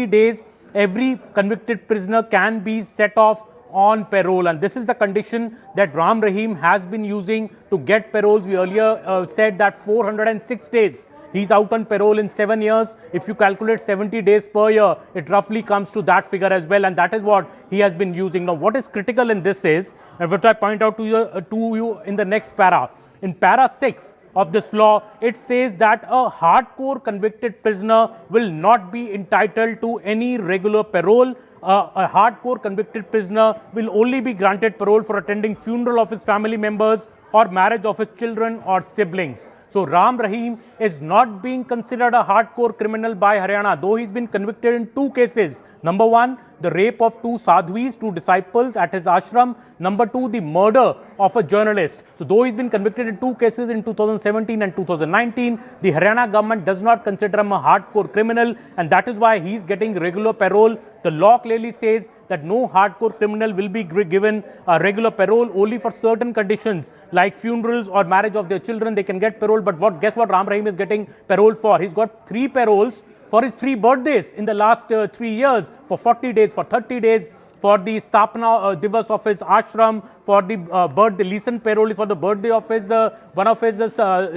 days, every convicted prisoner can be set off on parole, and this is the condition that Ram Rahim has been using to get paroles. We earlier said that 406 days. He's out on parole in 7 years. If you calculate 70 days per year, it roughly comes to that figure as well, and that is what he has been using. Now, what is critical in this is, and what I point out to you in the next para, in para 6 of this law, it says that a hardcore convicted prisoner will not be entitled to any regular parole. A hardcore convicted prisoner will only be granted parole for attending funeral of his family members or marriage of his children or siblings. So Ram Rahim is not being considered a hardcore criminal by Haryana, though he's been convicted in 2 cases. Number 1, the rape of 2 sadhuis, 2 disciples at his ashram. Number 2, the murder of a journalist. So though he's been convicted in 2 cases in 2017 and 2019, the Haryana government does not consider him a hardcore criminal, and that is why he's getting regular parole. The law clearly says that no hardcore criminal will be given a regular parole. Only for certain conditions like funerals or marriage of their children they can get parole. But guess what Ram Rahim is getting parole for? He's got 3 paroles for his 3 birthdays in the last 3 years, for 40 days, for 30 days, for the Stapna Divas of his ashram, for the birthday. Recent parole is for the birthday of his one of his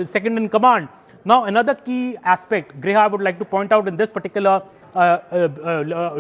second in command. Now, another key aspect, Griha, I would like to point out in this particular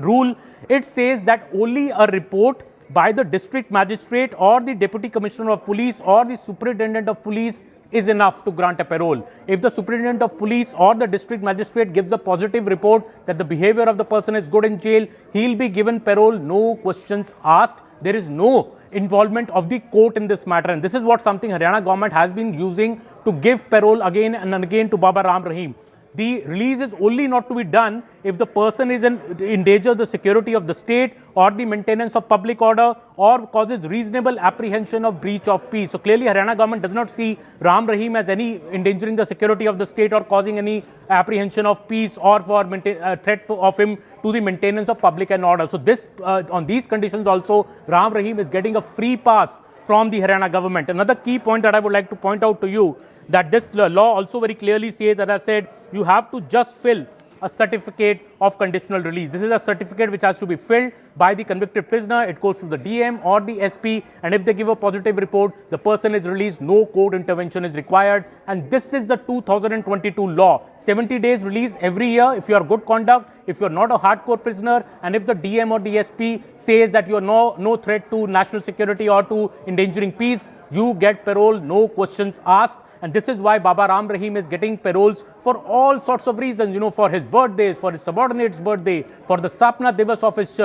rule, it says that only a report by the district magistrate or the deputy commissioner of police or the superintendent of police is enough to grant a parole. If the superintendent of police or the district magistrate gives a positive report that the behavior of the person is good in jail, he'll be given parole, no questions asked. There is no involvement of the court in this matter, and this is what something Haryana government has been using to give parole again and again to Baba Ram Rahim. The release is only not to be done if the person is in danger of the security of the state or the maintenance of public order or causes reasonable apprehension of breach of peace. So clearly Haryana government does not see Ram Rahim as any endangering the security of the state or causing any apprehension of peace or for threat of him to the maintenance of public and order. So this on these conditions also Ram Rahim is getting a free pass from the Haryana government. Another key point that I would like to point out to you, that this law also very clearly says, as I said, you have to just fill a certificate of conditional release. This is a certificate which has to be filled by the convicted prisoner. It goes to the DM or the SP, and if they give a positive report, the person is released. No court intervention is required. And this is the 2022 law. 70 days release every year if you are good conduct, if you are not a hardcore prisoner, and if the DM or the SP says that you are no threat to national security or to endangering peace, you get parole, no questions asked. And this is why Baba Ram Rahim is getting paroles for all sorts of reasons, for his birthdays, for his subordinate's birthday, for the Stapna Divas of his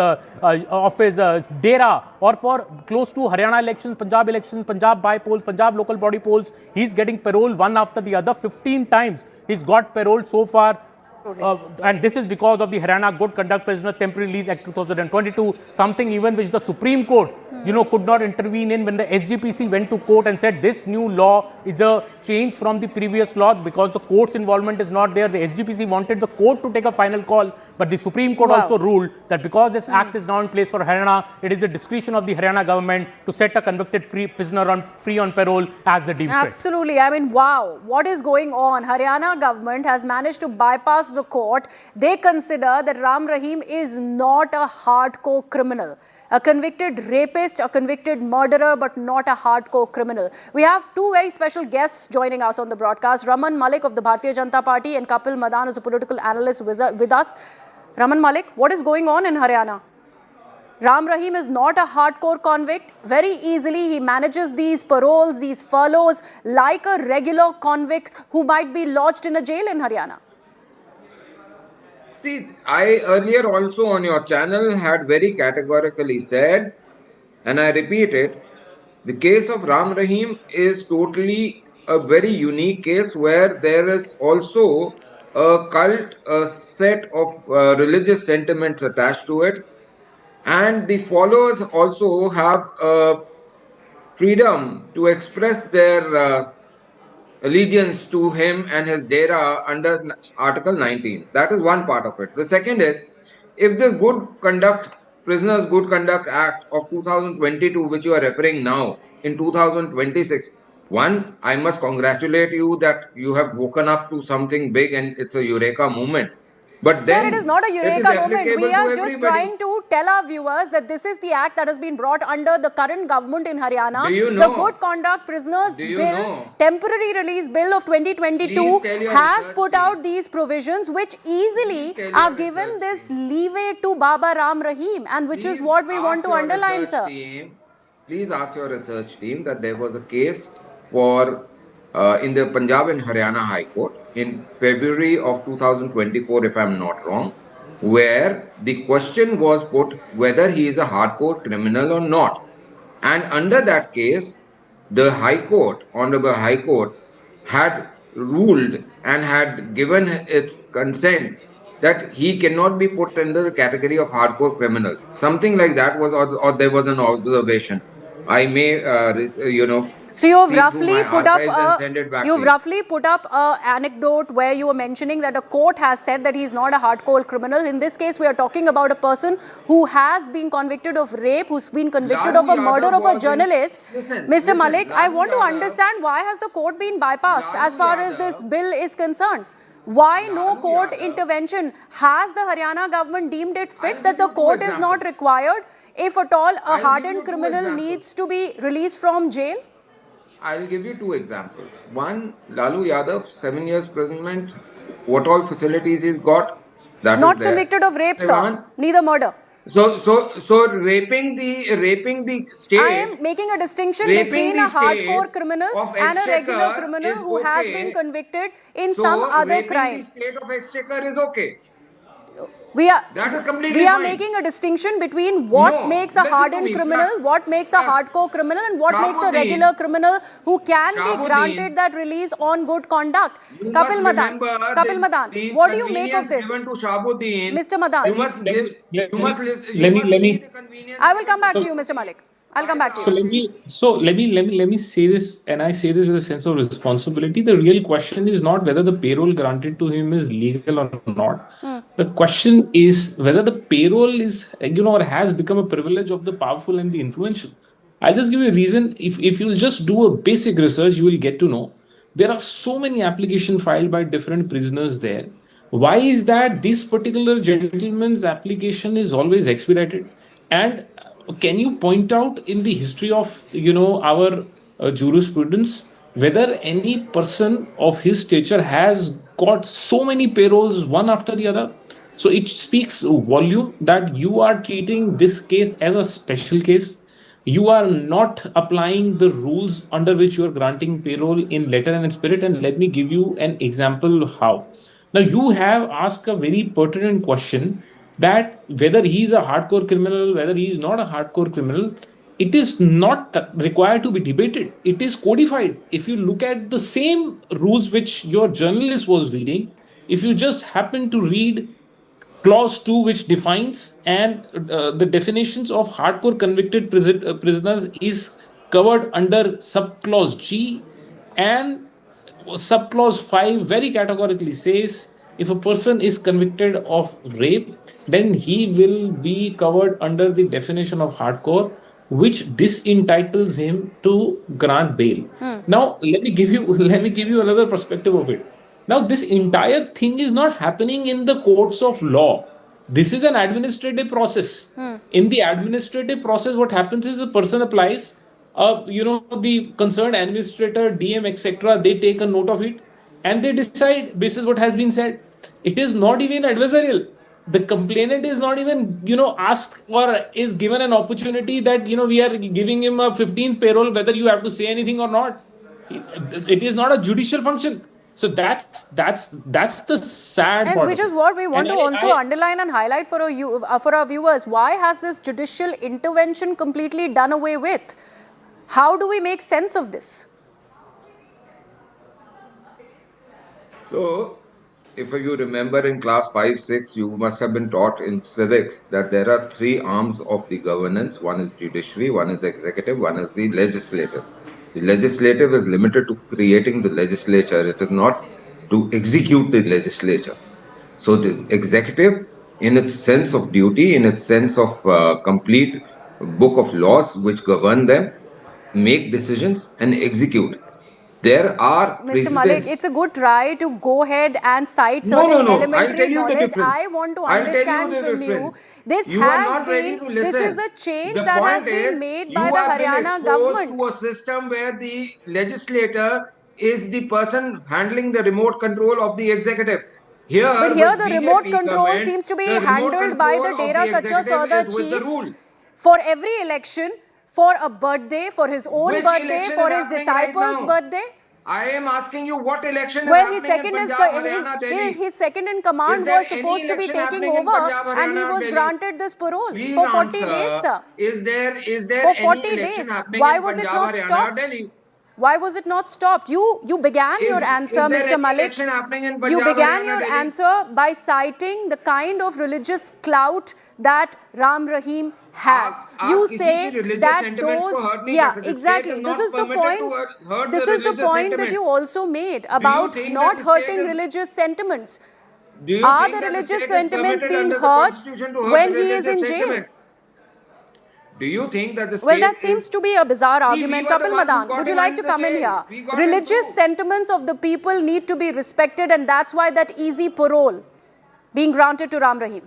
Dera, or for close to Haryana elections, Punjab by-polls, Punjab local body polls. He's getting parole one after the other. 15 times he's got parole so far. And this is because of the Haryana Good Conduct Prisoner Temporary Release Act 2022, something even which the Supreme Court, could not intervene in when the SGPC went to court and said this new law is a change from the previous law because the court's involvement is not there. The SGPC wanted the court to take a final call, but the Supreme Court also ruled that because this act is now in place for Haryana, it is the discretion of the Haryana government to set a convicted prisoner free on parole as the deemed fit. Absolutely. I mean, wow, what is going on? Haryana government has managed to bypass the court. They consider that Ram Rahim is not a hardcore criminal. A convicted rapist, a convicted murderer, but not a hardcore criminal. We have two very special guests joining us on the broadcast. Raman Malik of the Bharatiya Janata Party and Kapil Madan is a political analyst with us. Raman Malik, what is going on in Haryana? Ram Rahim is not a hardcore convict. Very easily he manages these paroles, these furloughs like a regular convict who might be lodged in a jail in Haryana. See, I earlier also on your channel had very categorically said, and I repeat it, the case of Ram Rahim is totally a very unique case where there is also a cult, a set of religious sentiments attached to it, and the followers also have freedom to express their allegiance to him and his dera under Article 19. That is one part of it. The second is, if this Prisoners Good Conduct Act of 2022, which you are referring now, in 2026, one, I must congratulate you that you have woken up to something big and it's a eureka moment. But then, sir, it is not a eureka moment. We are just trying to tell our viewers that this is the act that has been brought under the current government in Haryana. Do you know? The Good Conduct Prisoners Bill, Temporary Release Bill of 2022 has put out these provisions which easily are given this leeway to Baba Ram Rahim, and which is what we want to underline, sir. Please ask your research team that there was a case for in the Punjab and Haryana High Court in February of 2024, if I'm not wrong, where the question was put whether he is a hardcore criminal or not. And under that case, the High Court, Honorable High Court, had ruled and had given its consent that he cannot be put under the category of hardcore criminal. Something like that was, or there was an observation. I may, So you've roughly put up an anecdote where you were mentioning that a court has said that he's not a hardcore criminal. In this case, we are talking about a person who has been convicted of rape, who's been convicted of a murder of a journalist. Mr. Malik, I want to understand, why has the court been bypassed as far as this bill is concerned? Why no court intervention? Has the Haryana government deemed it fit that the court is not required if at all a hardened criminal needs to be released from jail? I'll give you two examples. One, Lalu Yadav, 7 years imprisonment. What all facilities he's got? That not is there. Convicted of rape, sir. Neither murder. So raping the state. I am making a distinction between a hardcore criminal and a regular criminal who has been convicted in some other crime. So raping the state of exchequer is okay. That is completely fine. Making a distinction between what makes a hardened criminal, what makes a hardcore criminal, and what makes a regular criminal who can be granted that release on good conduct. Kapil Madan, what do you make of this? Mr. Madan, I will come back to you, Mr. Malik. I'll come back to you. So let me say this, and I say this with a sense of responsibility. The real question is not whether the payroll granted to him is legal or not. The question is whether the payroll is, or has become a privilege of the powerful and the influential. I'll just give you a reason. If you'll just do a basic research, you will get to know there are so many applications filed by different prisoners there. Why is that this particular gentleman's application is always expedited? And can you point out in the history of, our jurisprudence, whether any person of his stature has got so many payrolls one after the other? So it speaks volume that you are treating this case as a special case. you are not applying the rules under which you are granting payroll in letter and in spirit. And let me give you an example how. Now, you have asked a very pertinent question that whether he is a hardcore criminal, whether he is not a hardcore criminal, it is not required to be debated. It is codified. If you look at the same rules which your journalist was reading, if you just happen to read clause 2, which defines and the definitions of hardcore convicted prisoners is covered under subclause G, and subclause 5 very categorically says if a person is convicted of rape, then he will be covered under the definition of hardcore, which disentitles him to grant bail. Now, let me give you another perspective of it. Now, this entire thing is not happening in the courts of law. This is an administrative process. In the administrative process, what happens is the person applies, the concerned administrator, DM, etc., they take a note of it and they decide this is what has been said. It is not even adversarial. The complainant is not even, asked or is given an opportunity that, we are giving him a 15th payroll, whether you have to say anything or not. It is not a judicial function. So that's the sad part. And which is what we want to also underline and highlight for our viewers. Why has this judicial intervention completely done away with? How do we make sense of this? So, if you remember in class 5-6, you must have been taught in civics that there are 3 arms of the governance. One is judiciary, one is executive, one is the legislative. The legislative is limited to creating the legislature. It is not to execute the legislature. So the executive, in its sense of duty, in its sense of complete book of laws which govern them, make decisions and execute. There are Mr. Malik, it's a good try to go ahead and cite certain elementary knowledge. I want to understand from you. This is a change that has been made by the Haryana government. To a system where the legislator is the person handling the remote control of the executive. But here the remote control seems to be handled by the Dera Sacha Sauda chief for every election, for a birthday, for his own birthday, for his disciples' birthday. I am asking you what election is happening in Punjab, Haryana, Delhi. His second in command was supposed to be taking over and he was granted this parole for 40 days, sir. Is there for 40 days. Why was it not stopped? Why was it not stopped? You began your answer, Mr. Malik. You began your answer by citing the kind of religious clout that Ram Rahim has. You say that those, yeah, exactly. This is the point. This is the point that you also made about not hurting religious sentiments. Are the religious sentiments being hurt when he is in jail? Do you think that the state Well, that seems to be a bizarre argument. Kapil Madan, would you like to come in here? Religious sentiments of the people need to be respected, and that's why that easy parole being granted to Ram Rahim.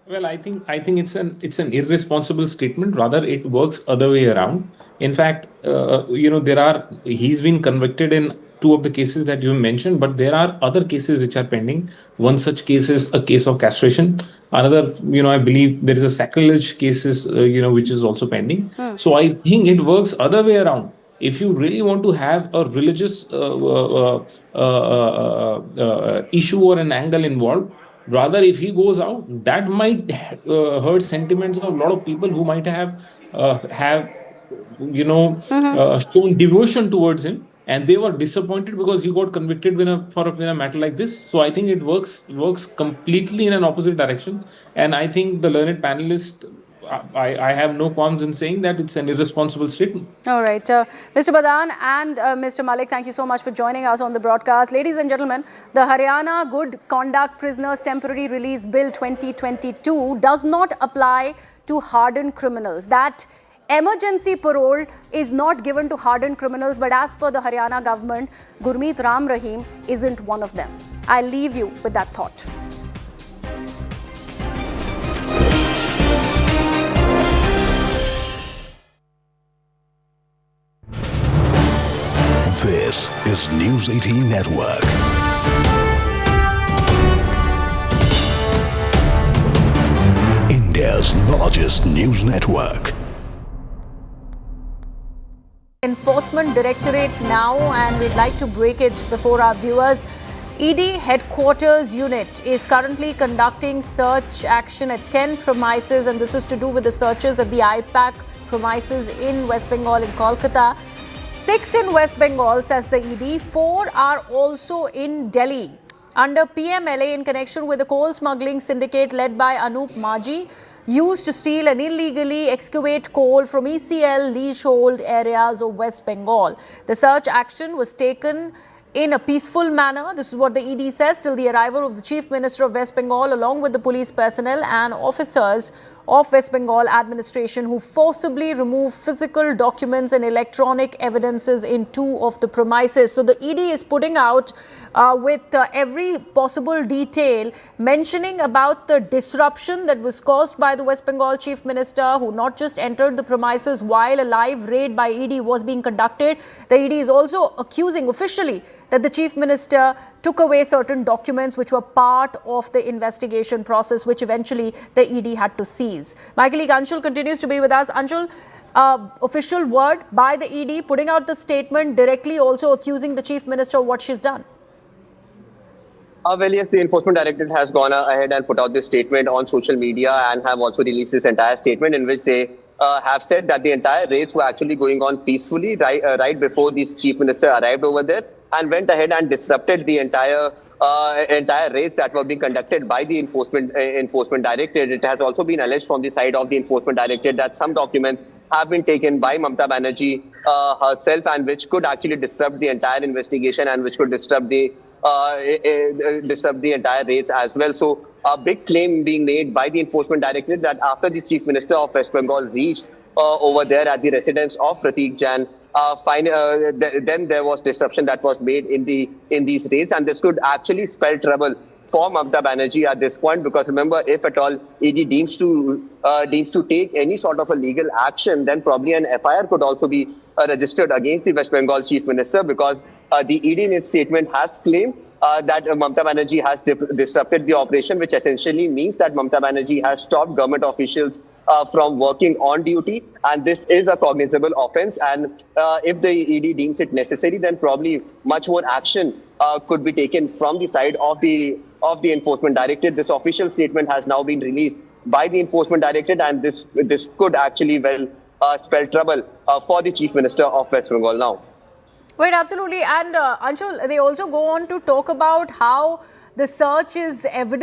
Well, I think it's an irresponsible statement. Rather, it works other way around. In fact, he's been convicted in 2 of the cases that you mentioned, but there are other cases which are pending. One such case is a case of castration. Another, I believe there is a sacrilege cases, which is also pending. So I think it works other way around. If you really want to have a religious issue or an angle involved, rather, if he goes out, that might hurt sentiments of a lot of people who might have shown devotion towards him, and they were disappointed because he got convicted in a matter like this. So I think it works completely in an opposite direction, and I think the learned panelist, I have no qualms in saying that it's an irresponsible statement. All right. Mr. Badan and Mr. Malik, thank you so much for joining us on the broadcast. Ladies and gentlemen, the Haryana Good Conduct Prisoners Temporary Release Bill 2022 does not apply to hardened criminals. That emergency parole is not given to hardened criminals, but as per the Haryana government, Gurmeet Ram Rahim isn't one of them. I'll leave you with that thought. This is News 18 Network. India's largest news network. Enforcement Directorate now, and we'd like to break it before our viewers. ED Headquarters Unit is currently conducting search action at 10 premises, and this is to do with the searches at the IPAC premises in West Bengal in Kolkata. 6 in West Bengal, says the ED. 4 are also in Delhi under PMLA in connection with the coal smuggling syndicate led by Anup Maji, used to steal and illegally excavate coal from ECL leasehold areas of West Bengal. The search action was taken in a peaceful manner. This is what the ED says, till the arrival of the Chief Minister of West Bengal, along with the police personnel and officers of West Bengal administration, who forcibly removed physical documents and electronic evidences in 2 of the premises. So the ED is putting out with every possible detail, mentioning about the disruption that was caused by the West Bengal Chief Minister, who not just entered the premises while a live raid by ED was being conducted. The ED is also accusing officially that the Chief Minister took away certain documents which were part of the investigation process, which eventually the ED had to seize. My colleague Anshul continues to be with us. Anshul, official word by the ED putting out the statement directly also accusing the Chief Minister of what she's done. Well, yes, the Enforcement Directorate has gone ahead and put out this statement on social media and have also released this entire statement in which they have said that the entire raids were actually going on peacefully right before the Chief Minister arrived over there and went ahead and disrupted the entire raids that were being conducted by the Enforcement Directorate. It has also been alleged from the side of the Enforcement Directorate that some documents have been taken by Mamata Banerjee herself, and which could actually disrupt the entire investigation and which could disrupt the entire raids as well. So a big claim being made by the Enforcement Directorate that after the Chief Minister of West Bengal reached over there at the residence of Prateek Jain, then there was disruption that was made in these raids, and this could actually spell trouble for Mamata Banerjee at this point, because remember, if at all ED deems to take any sort of a legal action, then probably an FIR could also be registered against the West Bengal Chief Minister, because the ED in its statement has claimed that Mamata Banerjee has disrupted the operation, which essentially means that Mamata Banerjee has stopped government officials from working on duty, and this is a cognizable offence. And if the ED deems it necessary, then probably much more action could be taken from the side of the Enforcement Directorate. This official statement has now been released by the Enforcement Directorate, and this could actually spell trouble for the Chief Minister of West Bengal now. Right, absolutely. And Anshul, they also go on to talk about how the search is evidence